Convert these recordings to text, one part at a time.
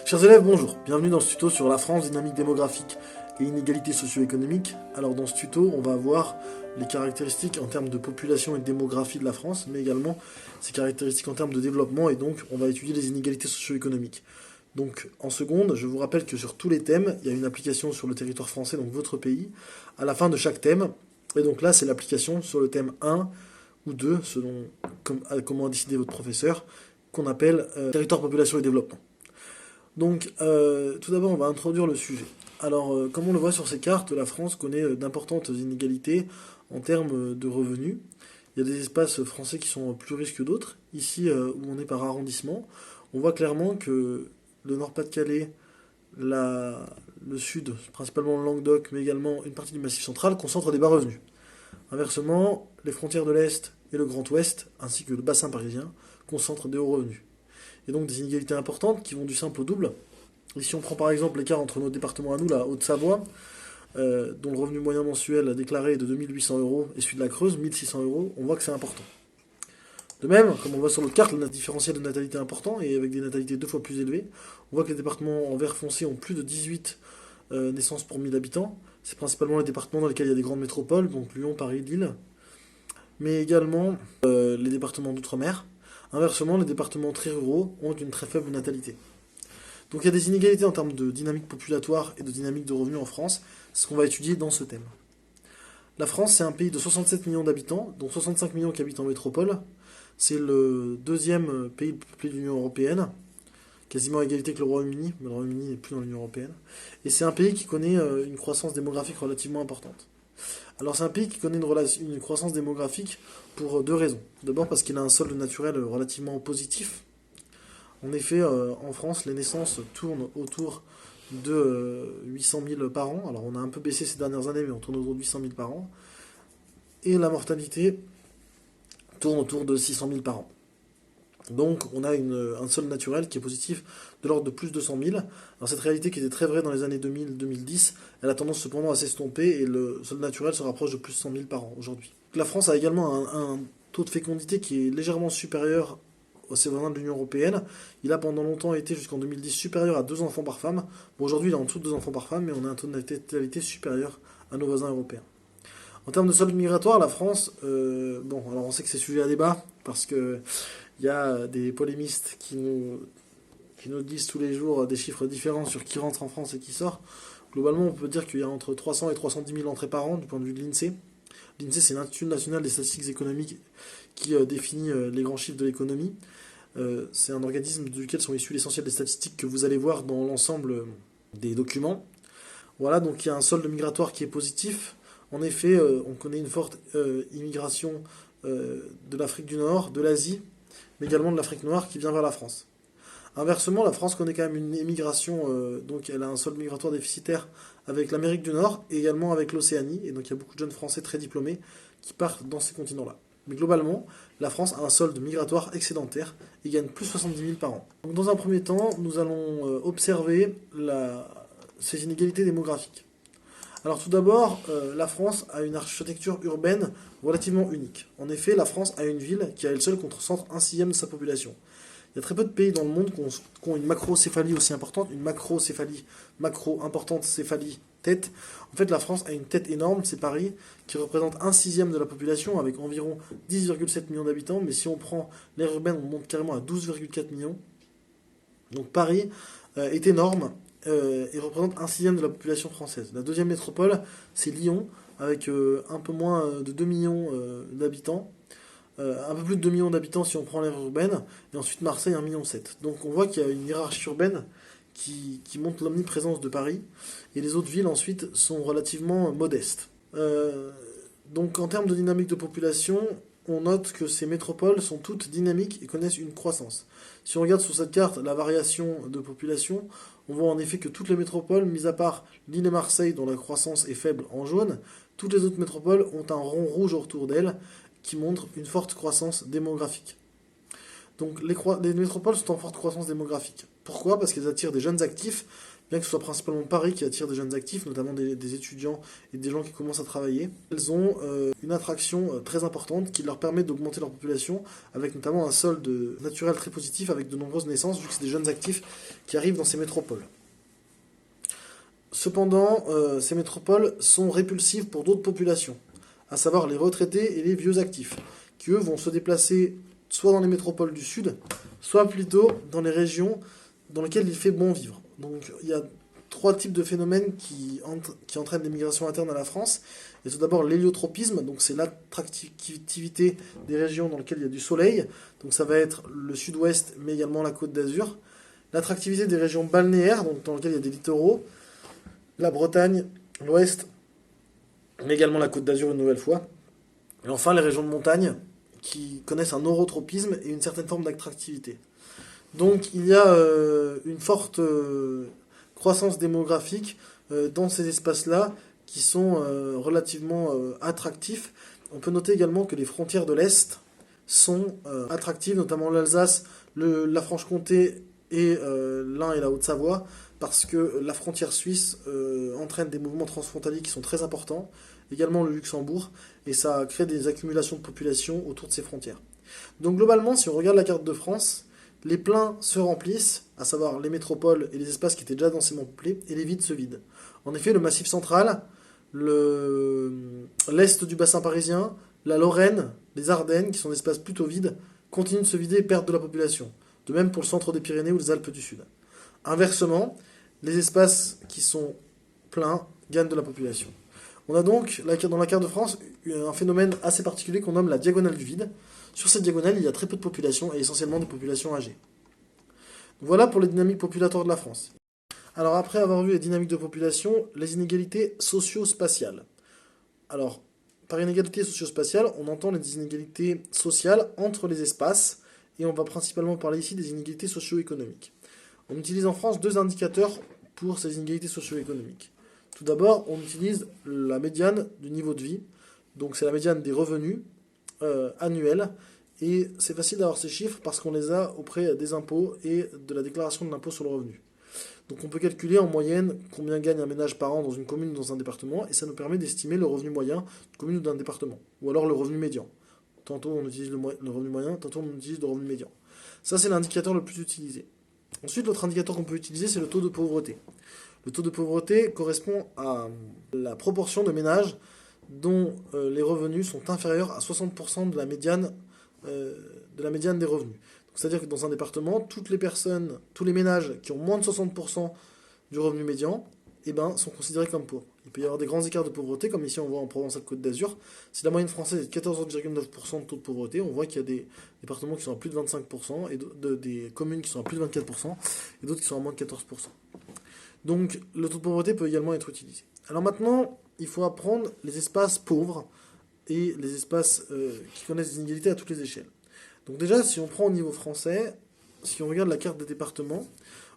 Chers élèves, bonjour. Bienvenue dans ce tuto sur la France, dynamique démographique et inégalités socio-économiques. Alors dans ce tuto, on va voir les caractéristiques en termes de population et de démographie de la France, mais également ses caractéristiques en termes de développement, et donc on va étudier les inégalités socio-économiques. Donc en seconde, je vous rappelle que sur tous les thèmes, il y a une application sur le territoire français, donc votre pays, à la fin de chaque thème. Et donc là, c'est l'application sur le thème 1 ou 2, selon comment a décidé votre professeur, qu'on appelle territoire, population et développement. Donc, tout d'abord, on va introduire le sujet. Alors, comme on le voit sur ces cartes, la France connaît d'importantes inégalités en termes de revenus. Il y a des espaces français qui sont plus riches que d'autres. Ici, où on est par arrondissement, on voit clairement que le Nord-Pas-de-Calais, le Sud, principalement le Languedoc, mais également une partie du Massif central, concentrent des bas revenus. Inversement, les frontières de l'Est et le Grand Ouest, ainsi que le bassin parisien, concentrent des hauts revenus. Et donc des inégalités importantes qui vont du simple au double. Et si on prend par exemple l'écart entre nos départements à nous, la Haute-Savoie, dont le revenu moyen mensuel déclaré est de 2800 euros, et celui de la Creuse, 1600 euros, on voit que c'est important. De même, comme on voit sur l'autre carte, le différentiel de natalité est important, et avec des natalités 2 fois plus élevées, on voit que les départements en vert foncé ont plus de 18 naissances pour 1000 habitants. C'est principalement les départements dans lesquels il y a des grandes métropoles, donc Lyon, Paris, Lille, mais également les départements d'outre-mer. Inversement, les départements très ruraux ont une très faible natalité. Donc il y a des inégalités en termes de dynamique populatoire et de dynamique de revenus en France, c'est ce qu'on va étudier dans ce thème. La France, c'est un pays de 67 millions d'habitants, dont 65 millions qui habitent en métropole. C'est le deuxième pays le plus peuplé de l'Union européenne, quasiment à égalité avec le Royaume-Uni, mais le Royaume-Uni n'est plus dans l'Union européenne. Et c'est un pays qui connaît une croissance démographique relativement importante. Alors c'est un pays qui connaît une croissance démographique pour deux raisons. D'abord parce qu'il a un solde naturel relativement positif. En effet, en France, les naissances tournent autour de 800 000 par an. Alors on a un peu baissé ces dernières années, mais on tourne autour de 800 000 par an. Et la mortalité tourne autour de 600 000 par an. Donc on a un solde naturel qui est positif de l'ordre de plus de 200 000. Alors cette réalité qui était très vraie dans les années 2000-2010, elle a tendance cependant à s'estomper et le solde naturel se rapproche de plus de 100 000 par an aujourd'hui. La France a également un taux de fécondité qui est légèrement supérieur aux voisins de l'Union européenne. Il a pendant longtemps été jusqu'en 2010 supérieur à 2 enfants par femme. Bon, aujourd'hui il est en dessous de 2 enfants par femme, mais on a un taux de natalité supérieur à nos voisins européens. En termes de solde migratoire, la France, bon, alors on sait que c'est sujet à débat, parce que il y a des polémistes qui nous disent tous les jours des chiffres différents sur qui rentre en France et qui sort. Globalement, on peut dire qu'il y a entre 300 et 310 000 entrées par an du point de vue de l'INSEE. L'INSEE, c'est l'Institut national des statistiques économiques qui définit les grands chiffres de l'économie. C'est un organisme duquel sont issues l'essentiel des statistiques que vous allez voir dans l'ensemble des documents. Voilà, donc il y a un solde migratoire qui est positif. En effet, on connaît une forte immigration de l'Afrique du Nord, de l'Asie, mais également de l'Afrique noire qui vient vers la France. Inversement, la France connaît quand même une émigration, donc elle a un solde migratoire déficitaire avec l'Amérique du Nord et également avec l'Océanie, et donc il y a beaucoup de jeunes Français très diplômés qui partent dans ces continents-là. Mais globalement, la France a un solde migratoire excédentaire et gagne plus de 70 000 par an. Donc dans un premier temps, nous allons observer ces inégalités démographiques. Alors tout d'abord, la France a une architecture urbaine relativement unique. En effet, la France a une ville qui à elle seule concentre un sixième de sa population. Il y a très peu de pays dans le monde qui ont une macrocéphalie aussi importante, une macro-importante céphalie tête. En fait, la France a une tête énorme, c'est Paris, qui représente un sixième de la population avec environ 10,7 millions d'habitants. Mais si on prend l'aire urbaine, on monte carrément à 12,4 millions. Donc Paris est énorme. Et représente un sixième de la population française. La deuxième métropole, c'est Lyon, avec un peu moins de 2 millions d'habitants. Un peu plus de 2 millions d'habitants si on prend l'aire urbaine. Et ensuite Marseille, 1,7 million. Donc on voit qu'il y a une hiérarchie urbaine qui montre l'omniprésence de Paris. Et les autres villes ensuite sont relativement modestes. Donc en termes de dynamique de population, on note que ces métropoles sont toutes dynamiques et connaissent une croissance. Si on regarde sur cette carte la variation de population, on voit en effet que toutes les métropoles, mis à part Lille et Marseille dont la croissance est faible en jaune, toutes les autres métropoles ont un rond rouge autour d'elles qui montre une forte croissance démographique. Donc les métropoles sont en forte croissance démographique. Pourquoi ? Parce qu'elles attirent des jeunes actifs bien que ce soit principalement Paris qui attire des jeunes actifs, notamment des étudiants et des gens qui commencent à travailler, elles ont une attraction très importante qui leur permet d'augmenter leur population, avec notamment un solde naturel très positif, avec de nombreuses naissances, vu que c'est des jeunes actifs qui arrivent dans ces métropoles. Cependant, ces métropoles sont répulsives pour d'autres populations, à savoir les retraités et les vieux actifs, qui eux vont se déplacer soit dans les métropoles du sud, soit plutôt dans les régions dans lesquelles il fait bon vivre. Donc il y a trois types de phénomènes qui entraînent l'immigration interne à la France. Il y a tout d'abord l'héliotropisme, donc c'est l'attractivité des régions dans lesquelles il y a du soleil, donc ça va être le sud-ouest, mais également la Côte d'Azur. L'attractivité des régions balnéaires, donc dans lesquelles il y a des littoraux, la Bretagne, l'ouest, mais également la Côte d'Azur une nouvelle fois. Et enfin les régions de montagne, qui connaissent un orotropisme et une certaine forme d'attractivité. Donc il y a une forte croissance démographique dans ces espaces-là qui sont relativement attractifs. On peut noter également que les frontières de l'Est sont attractives, notamment l'Alsace, la Franche-Comté et l'Ain et la Haute-Savoie, parce que la frontière suisse entraîne des mouvements transfrontaliers qui sont très importants, également le Luxembourg, et ça crée des accumulations de population autour de ces frontières. Donc globalement, si on regarde la carte de France, les pleins se remplissent, à savoir les métropoles et les espaces qui étaient déjà densément peuplés, et les vides se vident. En effet, le Massif central, l'est du bassin parisien, la Lorraine, les Ardennes, qui sont des espaces plutôt vides, continuent de se vider et perdent de la population. De même pour le centre des Pyrénées ou les Alpes du Sud. Inversement, les espaces qui sont pleins gagnent de la population. On a donc, dans la carte de France, un phénomène assez particulier qu'on nomme la diagonale du vide. Sur cette diagonale, il y a très peu de population, et essentiellement des populations âgées. Voilà pour les dynamiques populatoires de la France. Alors après avoir vu les dynamiques de population, les inégalités socio-spatiales. Alors, par inégalité socio-spatiale, on entend les inégalités sociales entre les espaces, et on va principalement parler ici des inégalités socio-économiques. On utilise en France deux indicateurs pour ces inégalités socio-économiques. Tout d'abord, on utilise la médiane du niveau de vie, donc c'est la médiane des revenus annuels, et c'est facile d'avoir ces chiffres parce qu'on les a auprès des impôts et de la déclaration de l'impôt sur le revenu. Donc on peut calculer en moyenne combien gagne un ménage par an dans une commune ou dans un département, et ça nous permet d'estimer le revenu moyen d'une commune ou d'un département, ou alors le revenu médian. Tantôt on utilise le revenu moyen, tantôt on utilise le revenu médian. Ça c'est l'indicateur le plus utilisé. Ensuite, l'autre indicateur qu'on peut utiliser, c'est le taux de pauvreté. Le taux de pauvreté correspond à la proportion de ménages dont les revenus sont inférieurs à 60% de la médiane des revenus. C'est-à-dire que dans un département, tous les ménages qui ont moins de 60% du revenu médian, sont considérés comme pauvres. Il peut y avoir des grands écarts de pauvreté, comme ici on voit en Provence-Alpes-Côte d'Azur. Si la moyenne française est de 14,9% de taux de pauvreté, on voit qu'il y a des départements qui sont à plus de 25%, et des communes qui sont à plus de 24%, et d'autres qui sont à moins de 14%. Donc le taux de pauvreté peut également être utilisé. Alors maintenant, il faut apprendre les espaces pauvres et les espaces qui connaissent des inégalités à toutes les échelles. Donc déjà, si on prend au niveau français, si on regarde la carte des départements,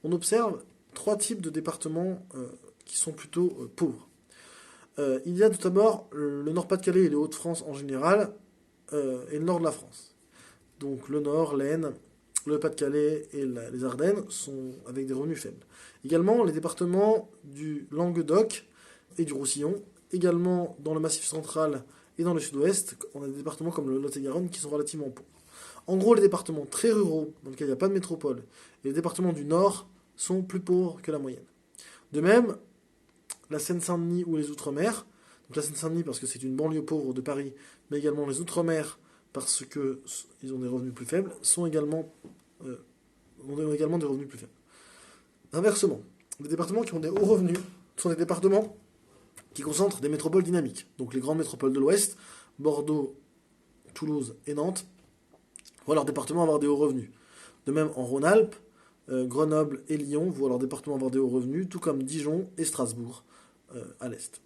on observe trois types de départements qui sont plutôt pauvres. Il y a tout d'abord le Nord-Pas-de-Calais et les Hauts-de-France en général, et le nord de la France. Donc le Nord, l'Aisne, le Pas-de-Calais et les Ardennes sont avec des revenus faibles. Également les départements du Languedoc et du Roussillon, également dans le Massif central et dans le sud-ouest, on a des départements comme le Lot-et-Garonne qui sont relativement pauvres. En gros, les départements très ruraux, dans lesquels il n'y a pas de métropole, et les départements du Nord sont plus pauvres que la moyenne. De même, la Seine-Saint-Denis ou les Outre-mer, donc la Seine-Saint-Denis parce que c'est une banlieue pauvre de Paris, mais également les Outre-mer parce qu'ils ont des revenus plus faibles, ont également des revenus plus faibles. Inversement, les départements qui ont des hauts revenus sont des départements qui concentrent des métropoles dynamiques. Donc les grandes métropoles de l'Ouest, Bordeaux, Toulouse et Nantes, voient leur département avoir des hauts revenus. De même, en Rhône-Alpes, Grenoble et Lyon voient leur département avoir des hauts revenus, tout comme Dijon et Strasbourg à l'est.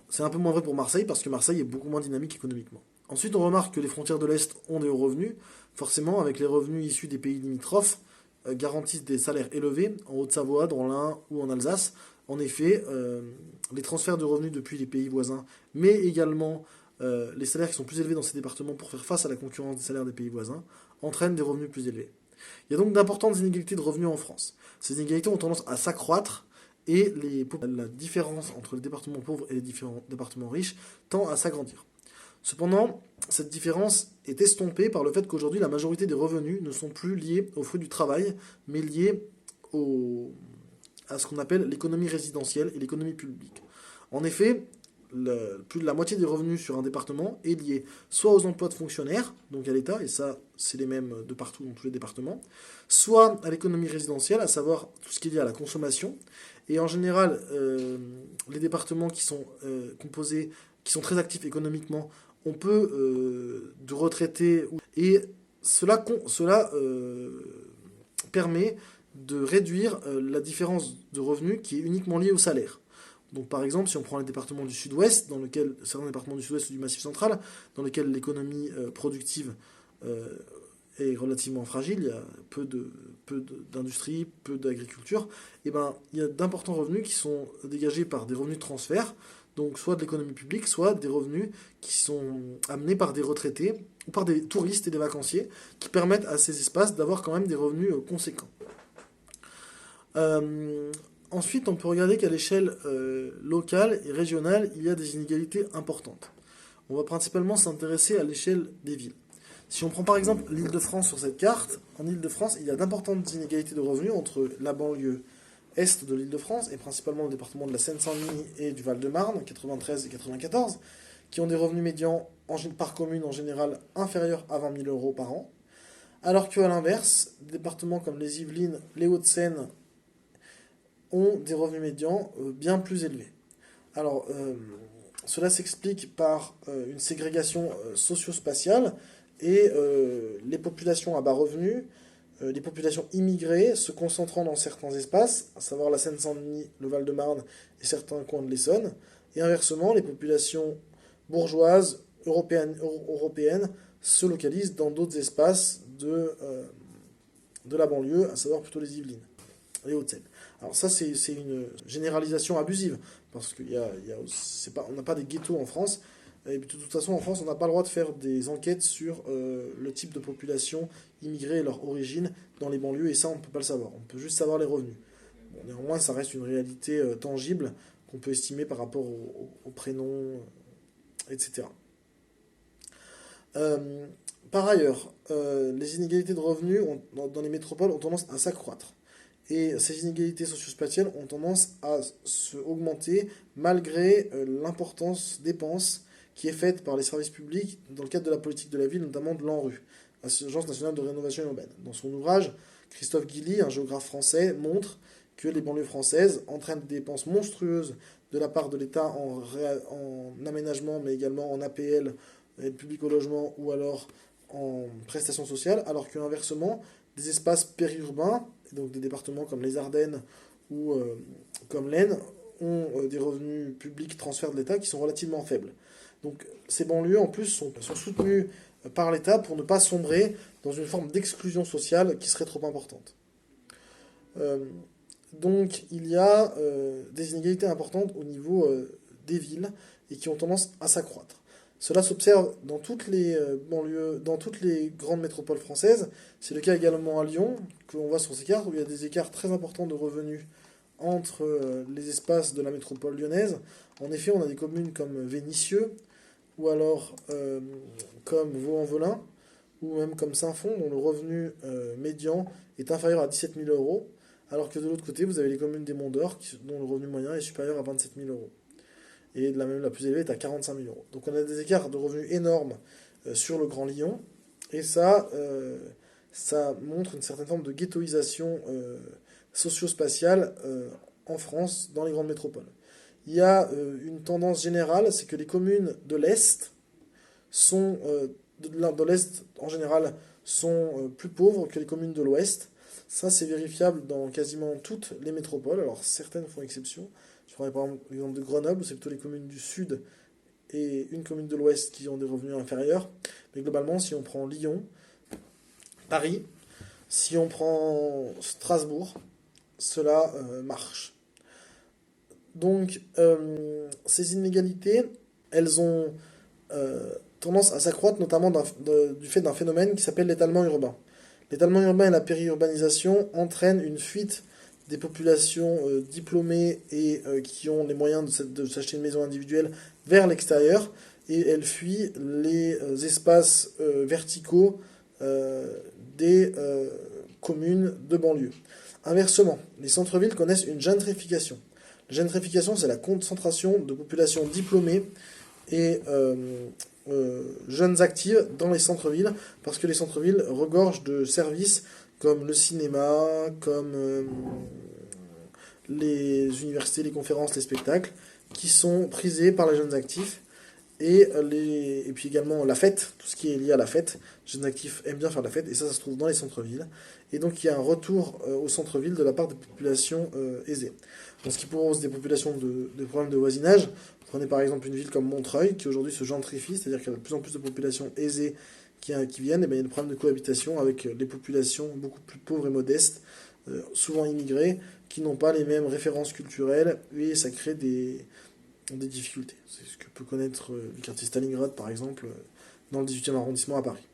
C'est un peu moins vrai pour Marseille, parce que Marseille est beaucoup moins dynamique économiquement. Ensuite, on remarque que les frontières de l'Est ont des hauts revenus, forcément, avec les revenus issus des pays limitrophes, garantissent des salaires élevés, en Haute-Savoie, dans l'Ain ou en Alsace. En effet, les transferts de revenus depuis les pays voisins, mais également les salaires qui sont plus élevés dans ces départements pour faire face à la concurrence des salaires des pays voisins, entraînent des revenus plus élevés. Il y a donc d'importantes inégalités de revenus en France. Ces inégalités ont tendance à s'accroître, et la différence entre les départements pauvres et les différents départements riches tend à s'agrandir. Cependant, cette différence est estompée par le fait qu'aujourd'hui, la majorité des revenus ne sont plus liés au fruit du travail, mais liés à ce qu'on appelle l'économie résidentielle et l'économie publique. En effet, plus de la moitié des revenus sur un département est liée soit aux emplois de fonctionnaires, donc à l'État, et ça c'est les mêmes de partout dans tous les départements, soit à l'économie résidentielle, à savoir tout ce qui est lié à la consommation. Et en général, les départements qui sont composés, qui sont très actifs économiquement, on peut de retraités, et cela permet de réduire la différence de revenus qui est uniquement liée au salaire. Donc par exemple, si on prend les départements du sud-ouest, certains départements du sud-ouest ou du massif central, dans lesquels l'économie productive est relativement fragile, il y a peu d'industrie, peu d'agriculture, et ben, il y a d'importants revenus qui sont dégagés par des revenus de transfert, donc soit de l'économie publique, soit des revenus qui sont amenés par des retraités ou par des touristes et des vacanciers, qui permettent à ces espaces d'avoir quand même des revenus conséquents. Ensuite, on peut regarder qu'à l'échelle locale et régionale, il y a des inégalités importantes. On va principalement s'intéresser à l'échelle des villes. Si on prend par exemple l'Île-de-France sur cette carte, en Île-de-France, il y a d'importantes inégalités de revenus entre la banlieue est de l'Île-de-France, et principalement le département de la Seine-Saint-Denis et du Val-de-Marne, 93 et 94, qui ont des revenus médians par commune en général inférieurs à 20 000 euros par an, alors qu'à l'inverse, des départements comme les Yvelines, les Hauts-de-Seine, ont des revenus médians bien plus élevés. Alors, cela s'explique par une ségrégation socio-spatiale et les populations à bas revenus, les populations immigrées se concentrant dans certains espaces, à savoir la Seine-Saint-Denis, le Val-de-Marne et certains coins de l'Essonne, et inversement, les populations bourgeoises, européennes se localisent dans d'autres espaces de la banlieue, à savoir plutôt les Yvelines, les Hauts-de-Seine. Alors ça, c'est une généralisation abusive, parce qu'on n'a pas des ghettos en France, et de toute façon, en France, on n'a pas le droit de faire des enquêtes sur le type de population immigrée et leur origine dans les banlieues, et ça, on ne peut pas le savoir. On peut juste savoir les revenus. Bon, néanmoins, ça reste une réalité tangible qu'on peut estimer par rapport aux prénoms, etc. Par ailleurs, les inégalités de revenus dans les métropoles ont tendance à s'accroître. Et ces inégalités socio-spatiales ont tendance à se augmenter malgré l'importance dépense qui est faite par les services publics dans le cadre de la politique de la ville, notamment de l'ANRU, l'Agence nationale de rénovation urbaine. Dans son ouvrage, Christophe Guilly, un géographe français, montre que les banlieues françaises entraînent des dépenses monstrueuses de la part de l'État en aménagement, mais également en APL, aide publique au logement, ou alors en prestations sociales, alors qu'inversement, des espaces périurbains, donc des départements comme les Ardennes ou comme l'Aisne, ont des revenus publics transferts de l'État qui sont relativement faibles. Donc ces banlieues en plus sont soutenues par l'État pour ne pas sombrer dans une forme d'exclusion sociale qui serait trop importante. Donc il y a des inégalités importantes au niveau des villes et qui ont tendance à s'accroître. Cela s'observe dans toutes les banlieues, dans toutes les grandes métropoles françaises. C'est le cas également à Lyon, que l'on voit sur ces cartes, où il y a des écarts très importants de revenus entre les espaces de la métropole lyonnaise. En effet, on a des communes comme Vénissieux, ou alors comme Vaux-en-Velin, ou même comme Saint-Fond, dont le revenu médian est inférieur à 17 000 euros, alors que de l'autre côté, vous avez les communes des Monts d'Or, dont le revenu moyen est supérieur à 27 000 euros. Et la plus élevée est à 45 000 euros. Donc on a des écarts de revenus énormes sur le Grand Lyon, et ça montre une certaine forme de ghettoisation socio-spatiale en France, dans les grandes métropoles. Il y a une tendance générale, c'est que les communes de l'Est de l'Est en général sont plus pauvres que les communes de l'Ouest. Ça, c'est vérifiable dans quasiment toutes les métropoles. Alors certaines font exception. Je prendrais par exemple l'exemple de Grenoble, où c'est plutôt les communes du Sud et une commune de l'Ouest qui ont des revenus inférieurs. Mais globalement, si on prend Lyon, Paris, si on prend Strasbourg, cela marche. Donc, ces inégalités, elles ont tendance à s'accroître, notamment du fait d'un phénomène qui s'appelle l'étalement urbain. L'étalement urbain et la périurbanisation entraînent une fuite des populations diplômées et qui ont les moyens de s'acheter une maison individuelle vers l'extérieur, et elle fuit les espaces verticaux des communes de banlieue. Inversement, les centres-villes connaissent une gentrification. La gentrification, c'est la concentration de populations diplômées et jeunes actives dans les centres-villes, parce que les centres-villes regorgent de services comme le cinéma, comme les universités, les conférences, les spectacles, qui sont prisés par les jeunes actifs, et puis également la fête, tout ce qui est lié à la fête. Les jeunes actifs aiment bien faire la fête, et ça se trouve dans les centres-villes. Et donc il y a un retour au centre-ville de la part des populations aisées. En ce qui pose des populations des problèmes de voisinage, prenez par exemple une ville comme Montreuil, qui aujourd'hui se gentrifie, c'est-à-dire qu'il y a de plus en plus de populations aisées qui viennent, et bien il y a des problèmes de cohabitation avec des populations beaucoup plus pauvres et modestes, souvent immigrées, qui n'ont pas les mêmes références culturelles, et ça crée des difficultés. C'est ce que peut connaître le quartier Stalingrad, par exemple, dans le 18e arrondissement à Paris.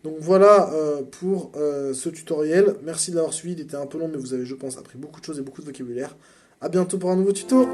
Donc voilà pour ce tutoriel. Merci de l'avoir suivi, il était un peu long, mais vous avez, je pense, appris beaucoup de choses et beaucoup de vocabulaire. A bientôt pour un nouveau tuto.